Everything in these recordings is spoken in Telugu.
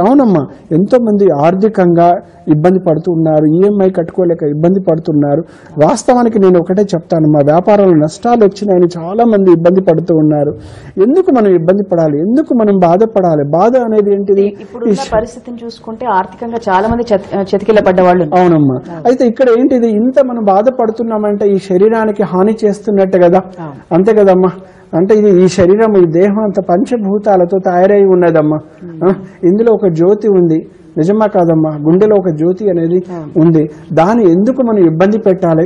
అవునమ్మా, ఎంతో మంది ఆర్థికంగా ఇబ్బంది పడుతున్నారు, ఈఎంఐ కట్టుకోలేక ఇబ్బంది పడుతున్నారు. వాస్తవానికి నేను ఒకటే చెప్తాను, మా వ్యాపారంలో నష్టాలు వచ్చినాయని చాలా మంది ఇబ్బంది పడుతూ ఉన్నారు. ఎందుకు మనం ఇబ్బంది పడాలి, ఎందుకు మనం బాధపడాలి? బాధ అనేది ఏంటిది? ఇప్పుడు పరిస్థితిని చూసుకుంటే ఆర్థికంగా చాలా మంది చతికిల పడ్డ వాళ్ళు. అవునమ్మా, అయితే ఇక్కడ ఏంటిది, ఇంత మనం బాధపడుతున్నామంటే ఈ శరీరానికి హాని చేస్తున్నట్టే కదా, అంతే కదమ్మా. అంటే ఇది ఈ శరీరం, ఈ దేహం అంత పంచభూతాలతో తయారై ఉన్నదమ్మా. ఇందులో ఒక జ్యోతి ఉంది, నిజమా కాదమ్మా? గుండెలో ఒక జ్యోతి అనేది ఉంది. దాన్ని ఎందుకు మనం ఇబ్బంది పెట్టాలి?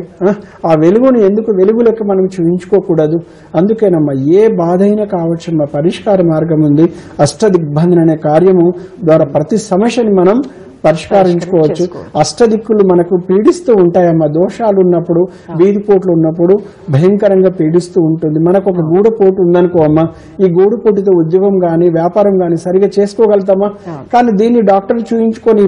ఆ వెలుగుని ఎందుకు వెలుగులకి మనం చూపించుకోకూడదు? అందుకేనమ్మా, ఏ బాధ అయినా కావచ్చమ్మా, పరిష్కార మార్గం ఉంది. అష్టదిగ్బంధన అనే కార్యము ద్వారా ప్రతి సమస్యని మనం పరిష్కరించుకోవచ్చు. అష్టదిక్కులు మనకు పీడిస్తూ ఉంటాయమ్మా. దోషాలు ఉన్నప్పుడు, వీధిపోట్లు ఉన్నప్పుడు భయంకరంగా పీడిస్తూ ఉంటుంది. మనకు ఒక గూడుపోటు ఉందనుకో అమ్మా, ఈ గూడుపోటుతో ఉద్యోగం గాని వ్యాపారం గాని సరిగా చేసుకోగలుగుతామా? కానీ దీన్ని డాక్టర్లు చూయించుకొని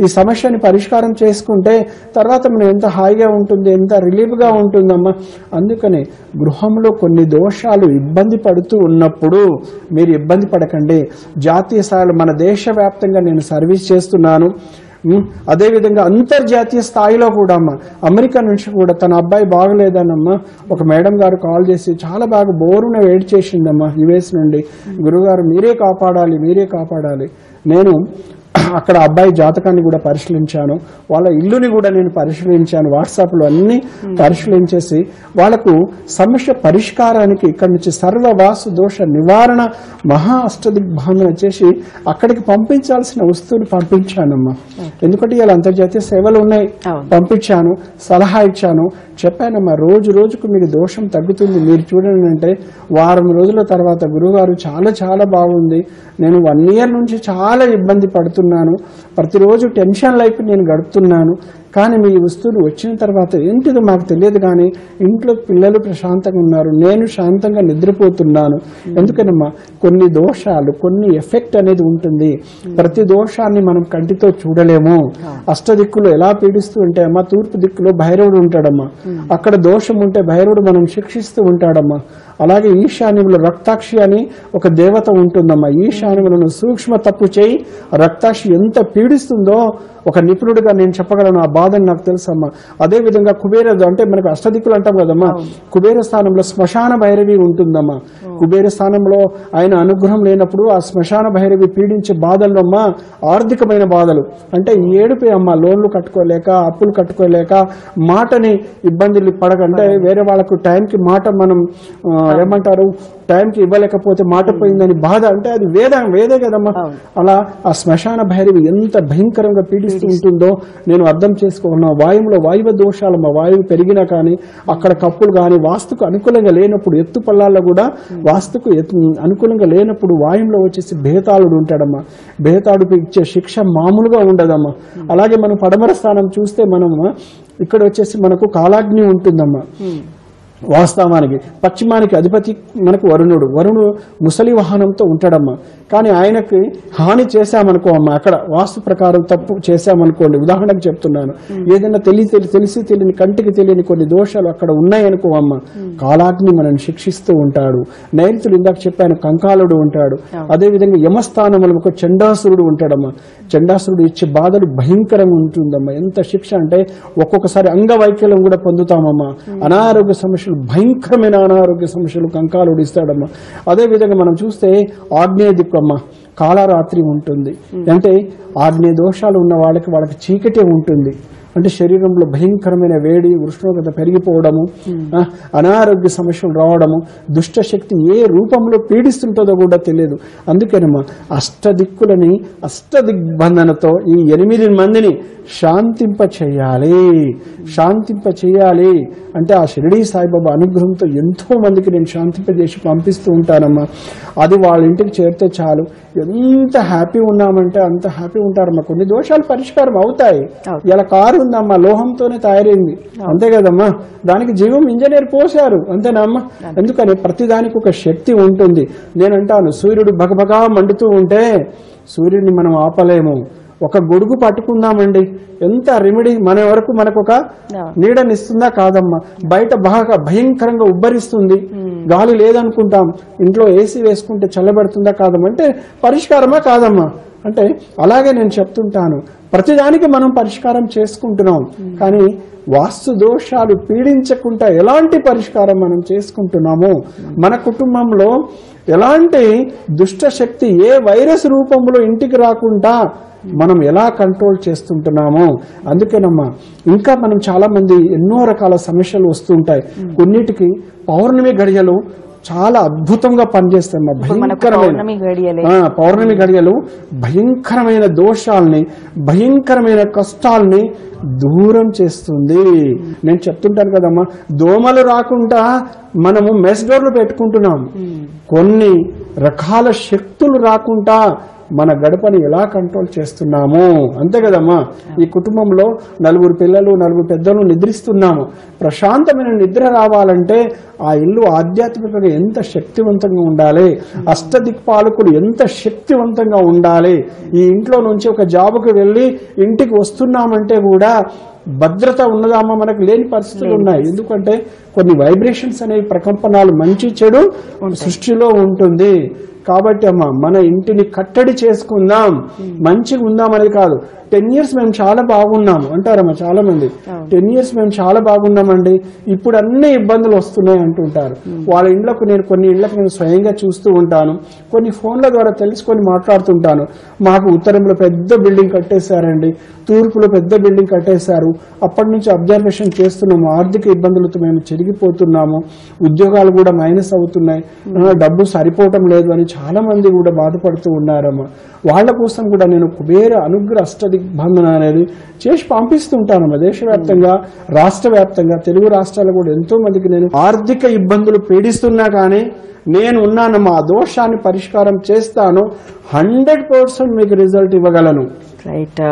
ఈ సమస్యని పరిష్కారం చేసుకుంటే తర్వాత మనం ఎంత హాయిగా ఉంటుంది, ఎంత రిలీఫ్ గా ఉంటుందమ్మా. అందుకని గృహంలో కొన్ని దోషాలు ఇబ్బంది పడుతూ ఉన్నప్పుడు మీరు ఇబ్బంది పడకండి. జాతీయ స్థాయిలో మన దేశవ్యాప్తంగా నేను సర్వీస్ చేస్తున్నాను. అదేవిధంగా అంతర్జాతీయ స్థాయిలో కూడా అమ్మా, అమెరికా నుంచి కూడా తన అబ్బాయి బాగలేదన్నమ్మా ఒక మేడం గారు కాల్ చేసి చాలా బాగా బోరున వెయిట్ చేసిందమ్మా యుఎస్ నుండి. గురుగారు మీరే కాపాడాలి, మీరే కాపాడాలి. నేను అక్కడ అబ్బాయి జాతకాన్ని కూడా పరిశీలించాను, వాళ్ళ ఇల్లుని కూడా నేను పరిశీలించాను, వాట్సాప్లో అన్ని పరిశీలించేసి వాళ్ళకు సమస్య పరిష్కారానికి ఇక్కడ నుంచి సర్వవాసు దోష నివారణ మహా అష్టదిగ్బంధన చేసి అక్కడికి పంపించాల్సిన వస్తువులు పంపించానమ్మా. ఎందుకంటే ఇలా అంతర్జాతీయ సేవలు ఉన్నాయి, పంపించాను, సలహా ఇచ్చాను, చెప్పానమ్మా రోజు రోజుకు మీకు దోషం తగ్గుతుంది, మీరు చూడండి అంటే వారం రోజుల తర్వాత గురుగారు చాలా చాలా బాగుంది, నేను 1 year నుంచి చాలా ఇబ్బంది పడుతున్నాను, ప్రతిరోజు టెన్షన్ లైఫ్ నేను గడుపుతున్నాను, కానీ మీ వస్తువులు వచ్చిన తర్వాత ఏంటిదో మాకు తెలియదు, కానీ ఇంట్లో పిల్లలు ప్రశాంతంగా ఉన్నారు, నేను శాంతంగా నిద్రపోతున్నాను. ఎందుకనమ్మా, కొన్ని దోషాలు, కొన్ని ఎఫెక్ట్ అనేది ఉంటుంది. ప్రతి దోషాన్ని మనం కంటితో చూడలేము. అష్టదిక్కులు ఎలా పీడిస్తూ ఉంటే అమ్మా, తూర్పు దిక్కులో భైరవుడు ఉంటాడమ్మా, అక్కడ దోషం ఉంటే భైరవుడు మనం శిక్షిస్తూ ఉంటాడమ్మా. అలాగే ఈశాన్యంలో రక్తాక్షి అని ఒక దేవత ఉంటుందమ్మా. ఈశాన్యంలో సూక్ష్మ తప్పు చేయి రక్తాక్షి ఎంత పీడిస్తుందో ఒక నిపుణుడిగా నేను చెప్పగలను, ఆ బాధని నాకు తెలుసమ్మా. అదే విధంగా కుబేర, అంటే మనకు అష్టదిక్కులు అంటాం కదమ్మా, కుబేర స్థానంలో శ్మశాన భైరవి ఉంటుందమ్మా. కుబేర స్థానంలో ఆయన అనుగ్రహం లేనప్పుడు ఆ శ్మశాన భైరవి పీడించే బాధల్లో అమ్మా ఆర్థికమైన బాధలు, అంటే ఏడుపే అమ్మా, లోన్లు కట్టుకోలేక, అప్పులు కట్టుకోలేక, మాటని ఇబ్బందులు పడకంటే వేరే వాళ్ళకు టైంకి మాట మనం ఏమంటారు, టైంకి ఇవ్వలేకపోతే మాట పోయిందని బాధ, అంటే అది వేదే కదమ్మా. అలా ఆ శ్మశాన భైరవి ఎంత భయంకరంగా పీడిస్తూ ఉంటుందో నేను అర్థం చేసుకోగలను. వాయువులో వాయువ దోషాలు, మా వాయువు పెరిగినా కానీ అక్కడ కప్పులు కానీ వాస్తుకు అనుకూలంగా లేనప్పుడు, ఎత్తు పల్లాల్లో కూడా వాస్తుకు అనుకూలంగా లేనప్పుడు వాయువులో వచ్చేసి బేతాళుడు ఉంటాడమ్మా. బేతాళుడికి ఇచ్చే శిక్ష మామూలుగా ఉండదమ్మా. అలాగే మనం పడమర స్థానం చూస్తే మనం ఇక్కడ వచ్చేసి మనకు కాలాగ్ని ఉంటుందమ్మా. వాస్తవానికి పశ్చిమానికి అధిపతి మనకు వరుణుడు. వరుణుడు ముసలి వాహనంతో ఉంటాడమ్మా. కానీ ఆయనకి హాని చేశామనుకో అమ్మా, అక్కడ వాస్తు ప్రకారం తప్పు చేశామనుకోండి, ఉదాహరణకు చెప్తున్నాను, ఏదైనా తెలిసి తెలియని కంటికి తెలియని కొన్ని దోషాలు అక్కడ ఉన్నాయనుకో అమ్మ, కాలాగ్ని మనం శిక్షిస్తూ ఉంటాడు. నైరుతులు ఇందాక చెప్పాను, కంకాలుడు ఉంటాడు. అదేవిధంగా యమస్థానంలో ఒక చండాసురుడు ఉంటాడమ్మా. చండాసురుడు ఇచ్చే బాధలు భయంకరంగా ఉంటుందమ్మా. ఎంత శిక్ష అంటే ఒక్కొక్కసారి అంగవైకల్యం కూడా పొందుతామమ్మా. అనారోగ్య సమస్యలు, భయంకరమైన అనారోగ్య సమస్యలు కంకాలుడు ఇస్తాడమ్మా. అదే విధంగా మనం చూస్తే ఆగ్నేయ దిక్కు అమ్మ, కాలరాత్రి ఉంటుంది. అంటే ఆగ్నేయ దోషాలు ఉన్న వాళ్ళకి చీకటే ఉంటుంది. అంటే శరీరంలో భయంకరమైన వేడి, ఉష్ణోగ్రత పెరిగిపోవడము, అనారోగ్య సమస్యలు రావడము, దుష్టశక్తి ఏ రూపంలో పీడిస్తుంటుందో కూడా తెలియదు. అందుకేనమ్మా అష్టదిక్కులని అష్టదిగ్బంధనతో ఈ 8 మందిని శాంతింప చేయాలి అంటే ఆ షిరిడీ సాయిబాబా అనుగ్రహంతో ఎంతో మందికి నేను శాంతింపజేసి పంపిస్తూ ఉంటానమ్మా. అది వాళ్ళ ఇంటికి చేరితే చాలు, ఎంత హ్యాపీ ఉన్నామంటే అంత హ్యాపీ ఉంటారమ్మా. కొన్ని దోషాలు పరిష్కారం అవుతాయి. ఇలా కారు ఉందమ్మా, లోహంతోనే తయారైంది, అంతే కదమ్మా, దానికి జీవం ఇంజనీర్ పోశారు, అంతేనమ్మా. ఎందుకని ప్రతిదానికి ఒక శక్తి ఉంటుంది. నేనంటాను, సూర్యుడు భగభగా మండుతూ ఉంటే సూర్యుడిని మనం ఆపలేము. ఒక గొడుగు పట్టుకుందామండి, ఎంత రెమెడీ మన వరకు మనకు ఒక నీడనిస్తుందా కాదమ్మా. బయట బాగా భయంకరంగా ఉబ్బరిస్తుంది, గాలి లేదనుకుంటాం, ఇంట్లో ఏసీ వేసుకుంటే చల్లబడుతుందా కాదమ్మా. అంటే పరిష్కారమా కాదమ్మా. అంటే అలాగే నేను చెప్తుంటాను, ప్రతిదానికి మనం పరిష్కారం చేసుకుంటున్నాం, కానీ వాస్తు దోషాలు పీడించకుండా ఎలాంటి పరిష్కారం మనం చేసుకుంటున్నాము, మన కుటుంబంలో ఎలాంటి దుష్ట శక్తి ఏ వైరస్ రూపంలో ఇంటికి రాకుండా మనం ఎలా కంట్రోల్ చేస్తుంటున్నాము. అందుకేనమ్మా ఇంకా మనం చాలా మంది ఎన్నో రకాల సమస్యలు వస్తుంటాయి. కొన్నిటికి పౌర్ణమి గడియలు చాలా అద్భుతంగా పనిచేస్తాయి. పౌర్ణమి గడియలు భయంకరమైన దోషాలని, భయంకరమైన కష్టాలని దూరం చేస్తుంది. నేను చెప్తుంటాను కదమ్మా, దోమలు రాకుండా మనము మెస్ డోర్లు పెట్టుకుంటున్నాం, కొన్ని రకాల శక్తులు రాకుండా మన గడపని ఎలా కంట్రోల్ చేస్తున్నాము. అంతే కదమ్మా, ఈ కుటుంబంలో 4 పిల్లలు 4 పెద్దలు నిద్రిస్తున్నాము. ప్రశాంతమైన నిద్ర రావాలంటే ఆ ఇల్లు ఆధ్యాత్మికంగా ఎంత శక్తివంతంగా ఉండాలి, అష్టదిక్పాలకులు ఎంత శక్తివంతంగా ఉండాలి. ఈ ఇంట్లో నుంచి ఒక జాబుకి వెళ్ళి ఇంటికి వస్తున్నామంటే కూడా భద్రత ఉన్నదామా, మనకు లేని పరిస్థితులు ఉన్నాయి. ఎందుకంటే కొన్ని వైబ్రేషన్స్ అనేవి, ప్రకంపనాలు మంచి చెడు సృష్టిలో ఉంటుంది. కాబట్టి అమ్మ మన ఇంటిని కట్టడి చేసుకుందాం, మంచిగా ఉందాం అనేది కాదు. 10 years మేము చాలా బాగున్నాము అంటారమ్మా చాలా మంది. 10 years మేము చాలా బాగున్నామండి, ఇప్పుడు అన్ని ఇబ్బందులు వస్తున్నాయి అంటుంటారు. వాళ్ళ ఇండ్లకు నేను కొన్ని ఇళ్లకు నేను స్వయంగా చూస్తూ ఉంటాను, కొన్ని ఫోన్ల ద్వారా తెలుసుకొని మాట్లాడుతుంటాను. మాకు ఉత్తరంలో పెద్ద బిల్డింగ్ కట్టేశారండి, తూర్పులో పెద్ద బిల్డింగ్ కట్టేశారు, అప్పటి నుంచి అబ్జర్వేషన్ చేస్తున్నాము. ఆర్థిక ఇబ్బందులతో మేము చెరిగిపోతున్నాము, ఉద్యోగాలు కూడా మైనస్ అవుతున్నాయి, డబ్బు సరిపోవటం లేదు అని చాలా మంది కూడా బాధపడుతూ ఉన్నారమ్మా. వాళ్ళ కోసం కూడా నేను కుబేర అనుగ్రహ అష్టదిగ్బంధన అనేది చేసి పంపిస్తుంటానమ్మా. దేశవ్యాప్తంగా, రాష్ట్ర వ్యాప్తంగా, తెలుగు రాష్ట్రాలు కూడా ఎంతో మందికి నేను ఆర్థిక ఇబ్బందులు పీడిస్తున్నా కానీ నేను ఉన్నానమ్మా, ఆ దోషాన్ని పరిష్కారం చేస్తాను, 100% మీకు రిజల్ట్ ఇవ్వగలను. రైట్.